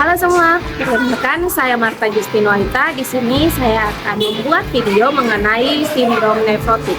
Halo semua, perkenalkan saya Marta Justinoita. Di sini saya akan membuat video mengenai sindrom nefrotik.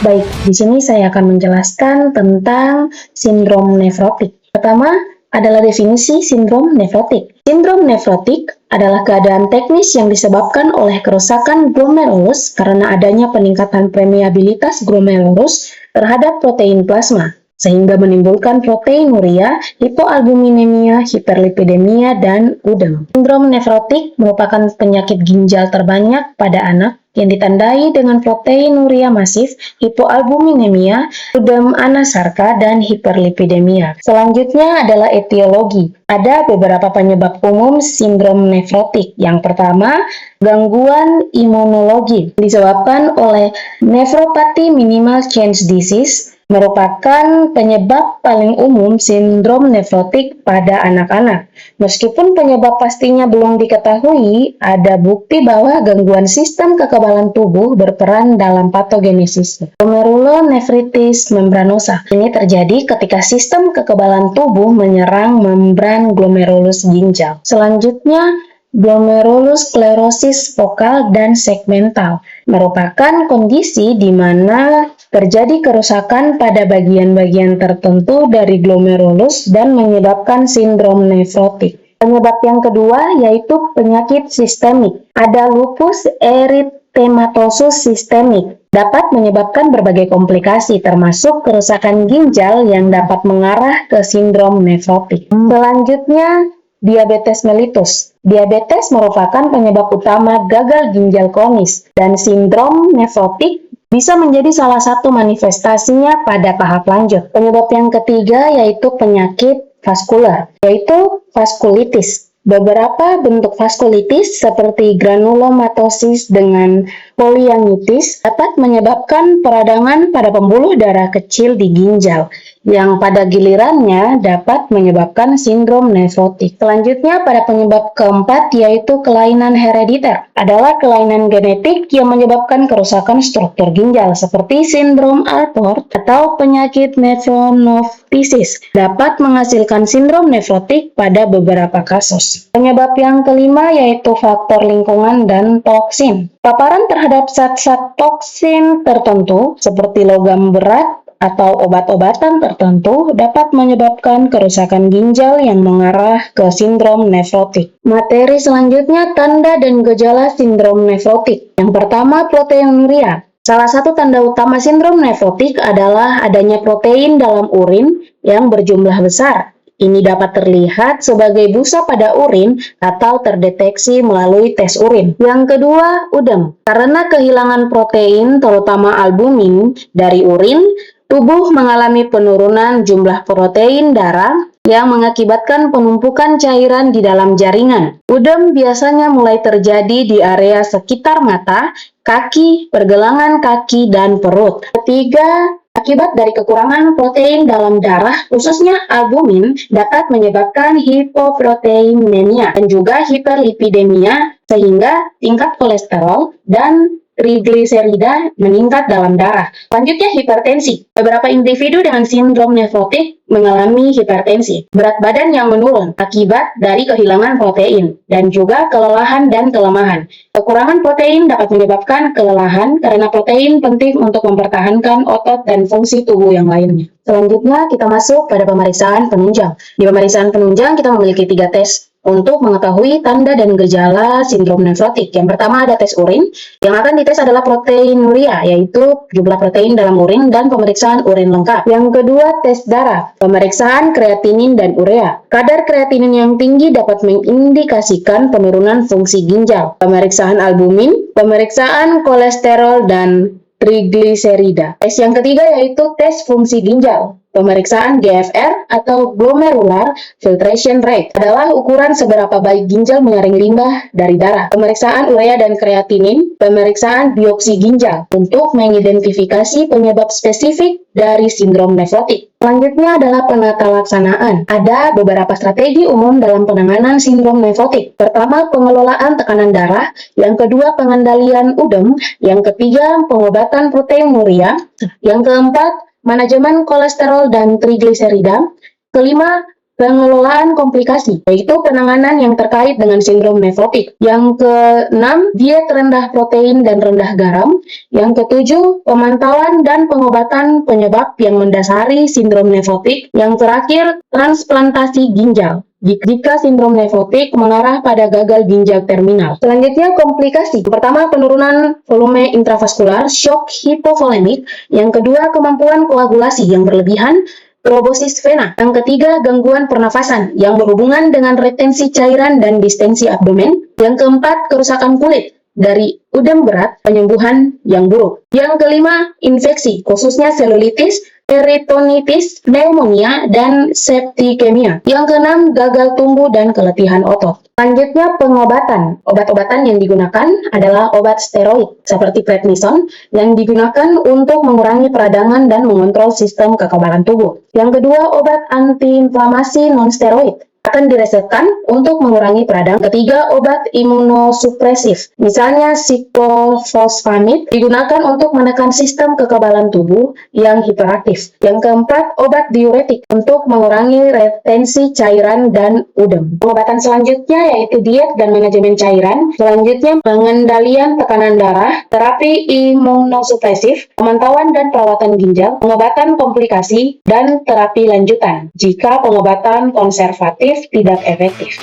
Baik, di sini saya akan menjelaskan tentang sindrom nefrotik. Pertama adalah definisi sindrom nefrotik. Sindrom nefrotik adalah keadaan teknis yang disebabkan oleh kerusakan glomerulus karena adanya peningkatan permeabilitas glomerulus terhadap protein plasma, sehingga menimbulkan proteinuria, hipoalbuminemia, hiperlipidemia, dan udem. Sindrom nefrotik merupakan penyakit ginjal terbanyak pada anak yang ditandai dengan proteinuria masif, hipoalbuminemia, udem anasarka, dan hiperlipidemia. Selanjutnya adalah etiologi. Ada beberapa penyebab umum sindrom nefrotik. Yang pertama, gangguan imunologi disebabkan oleh nephropathy minimal change disease, merupakan penyebab paling umum sindrom nefrotik pada anak-anak. Meskipun penyebab pastinya belum diketahui, ada bukti bahwa gangguan sistem kekebalan tubuh berperan dalam patogenesis glomerulonefritis membranosa. Ini terjadi ketika sistem kekebalan tubuh menyerang membran glomerulus ginjal. Selanjutnya, glomerulusklerosis vokal dan segmental merupakan kondisi di mana terjadi kerusakan pada bagian-bagian tertentu dari glomerulus dan menyebabkan sindrom nefrotik. Penyebab yang kedua yaitu penyakit sistemik. Ada lupus eritematosus sistemik. Dapat menyebabkan berbagai komplikasi termasuk kerusakan ginjal yang dapat mengarah ke sindrom nefrotik. Selanjutnya, diabetes mellitus. Diabetes merupakan penyebab utama gagal ginjal kronis dan sindrom nefrotik bisa menjadi salah satu manifestasinya pada tahap lanjut. Penyebab yang ketiga yaitu penyakit vaskular, yaitu vaskulitis. Beberapa bentuk vaskulitis seperti granulomatosis dengan polyangitis dapat menyebabkan peradangan pada pembuluh darah kecil di ginjal, yang pada gilirannya dapat menyebabkan sindrom nefrotik. Selanjutnya pada penyebab keempat yaitu kelainan herediter. Adalah kelainan genetik yang menyebabkan kerusakan struktur ginjal seperti sindrom Alport atau penyakit nephronophthisis. Dapat menghasilkan sindrom nefrotik pada beberapa kasus. Penyebab yang kelima yaitu faktor lingkungan dan toksin. Paparan terhadap zat-zat toksin tertentu seperti logam berat atau obat-obatan tertentu dapat menyebabkan kerusakan ginjal yang mengarah ke sindrom nefrotik. Materi selanjutnya, tanda dan gejala sindrom nefrotik. Yang pertama, proteinuria. Salah satu tanda utama sindrom nefrotik adalah adanya protein dalam urin yang berjumlah besar. Ini dapat terlihat sebagai busa pada urin atau terdeteksi melalui tes urin. Yang kedua, udem. Karena kehilangan protein, terutama albumin, dari urin, tubuh mengalami penurunan jumlah protein darah yang mengakibatkan penumpukan cairan di dalam jaringan. Udem biasanya mulai terjadi di area sekitar mata, kaki, pergelangan kaki, dan perut. Ketiga, akibat dari kekurangan protein dalam darah, khususnya albumin, dapat menyebabkan hipoproteinemia dan juga hiperlipidemia, sehingga tingkat kolesterol dan trigliserida meningkat dalam darah. Selanjutnya, hipertensi. Beberapa individu dengan sindrom nefrotik mengalami hipertensi, berat badan yang menurun akibat dari kehilangan protein, dan juga kelelahan dan kelemahan. Kekurangan protein dapat menyebabkan kelelahan karena protein penting untuk mempertahankan otot dan fungsi tubuh yang lainnya. Selanjutnya, kita masuk pada pemeriksaan penunjang. Di pemeriksaan penunjang, kita memiliki 3 tes untuk mengetahui tanda dan gejala sindrom nefrotik. Yang pertama ada tes urin. Yang akan dites adalah proteinuria, yaitu jumlah protein dalam urin dan pemeriksaan urin lengkap. Yang kedua, tes darah. Pemeriksaan kreatinin dan urea. Kadar kreatinin yang tinggi dapat mengindikasikan penurunan fungsi ginjal. Pemeriksaan albumin, pemeriksaan kolesterol, dan trigliserida. Tes yang ketiga yaitu tes fungsi ginjal. Pemeriksaan GFR atau Glomerular Filtration Rate adalah ukuran seberapa baik ginjal menyaring limbah dari darah. Pemeriksaan urea dan kreatinin, pemeriksaan biopsi ginjal untuk mengidentifikasi penyebab spesifik dari sindrom nefrotik. Selanjutnya adalah penata laksanaan. Ada beberapa strategi umum dalam penanganan sindrom nefrotik. Pertama, pengelolaan tekanan darah. Yang kedua, pengendalian udem. Yang ketiga, pengobatan proteinuria. Yang keempat, manajemen kolesterol dan trigliserida. Kelima, pengelolaan komplikasi, yaitu penanganan yang terkait dengan sindrom nefrotik. Yang keenam, diet rendah protein dan rendah garam. Yang ketujuh, pemantauan dan pengobatan penyebab yang mendasari sindrom nefrotik. Yang terakhir, transplantasi ginjal jika sindrom nefrotik mengarah pada gagal ginjal terminal. Selanjutnya, komplikasi. Pertama, penurunan volume intravaskular, shock hipovolemik. Yang kedua, kemampuan koagulasi yang berlebihan, trombosis vena. Yang ketiga, gangguan pernafasan yang berhubungan dengan retensi cairan dan distensi abdomen. Yang keempat, kerusakan kulit dari udem berat, penyembuhan yang buruk. Yang kelima, infeksi, khususnya selulitis, peritonitis, pneumonia, dan septikemia. Yang keenam, gagal tumbuh dan keletihan otot. Selanjutnya, pengobatan. Obat-obatan yang digunakan adalah obat steroid, seperti prednison, yang digunakan untuk mengurangi peradangan dan mengontrol sistem kekebalan tubuh. Yang kedua, obat antiinflamasi non-steroid akan diresepkan untuk mengurangi peradangan. Ketiga, obat imunosupresif, misalnya siklofosfamid, digunakan untuk menekan sistem kekebalan tubuh yang hiperaktif. Yang keempat, obat diuretik untuk mengurangi retensi cairan dan udem. Pengobatan selanjutnya yaitu diet dan manajemen cairan. Selanjutnya, pengendalian tekanan darah, terapi imunosupresif, pemantauan dan perawatan ginjal, pengobatan komplikasi, dan terapi lanjutan jika pengobatan konservatif tidak efektif.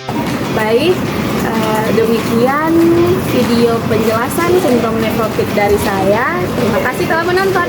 Baik, demikian video penjelasan sindrom nefrotik dari saya. Terima kasih telah menonton.